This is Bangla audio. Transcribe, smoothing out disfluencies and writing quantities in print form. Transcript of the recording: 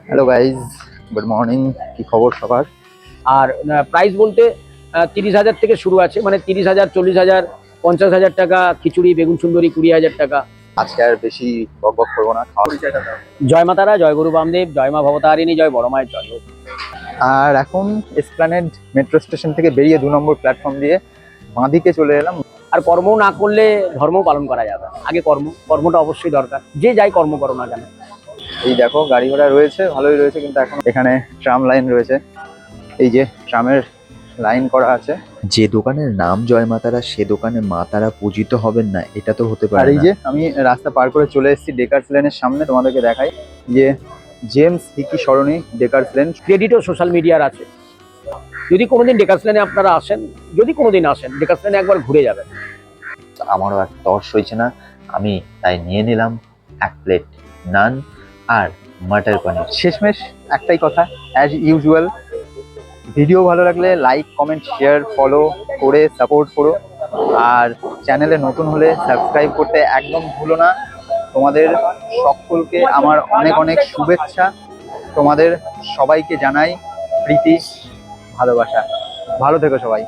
Hello guys, good morning. কি খবর সবার? আর প্রাইস বলতে 30,000 থেকে শুরু আছে, মানে 30,000, 40,000, 50,000 টাকা খিচুড়ি, বেগুন সুন্দরী 20,000 টাকা। আজকে আর বেশি বক বক করবো না, খাওয়া। জয় মাতারা, জয় গুরু বামদেব, জয় মা ভবতারিণী, জয় বড় মায়ের জয় হোক। আর এখন এসপ্ল্যানেড মেট্রো স্টেশন থেকে বেরিয়ে 2 নম্বর প্ল্যাটফর্ম দিয়ে বাঁদিকে চলে এলাম। আর কর্ম না করলে ধর্ম পালন করা যাবে না। আগে কর্মটা অবশ্যই দরকার, যে যাই কর্ম করো না কেন। এই দেখো, গাড়ি ঘোড়া রয়েছে, ভালোই রয়েছে, কিন্তু এখন এখানে ট্রাম লাইন রয়েছে। এই যে ট্রামের লাইন করা আছে। যে দোকানের নাম জয় মাতারা সে দোকানে মা তারা পূজিত হবেন না, এটা তো হতে আর পারে এই না। যে আমি রাস্তা পার করে চলে এসেছি ডেকার্স লেনের সামনে। তোমাদেরকে দেখাই যে জেমস হিকি সরণি ডেকার্স লেন। ক্রেডিটও সোশ্যাল মিডিয়ার আছে। যদি কোনোদিন ডেকার্স লেনে আপনারা আসেন, যদি কোনোদিন আসেন, ডেকার্স লেনে একবার ঘুরে যাবেন। আমারও আর তর্স হয়েছে না, আমি তাই নিয়ে নিলাম 1 প্লেট নান আর মাটার পনির। শেষমেশ একটাই কথা, অ্যাজ ইউজুয়াল, ভিডিও ভালো লাগলে লাইক, কমেন্ট, শেয়ার, ফলো করে সাপোর্ট করো। আর চ্যানেলে নতুন হলে সাবস্ক্রাইব করতে একদম ভুলো না। তোমাদের সকলকে আমার অনেক অনেক শুভেচ্ছা। তোমাদের সবাইকে জানাই প্রীতি, ভালোবাসা। ভালো থেকো সবাই।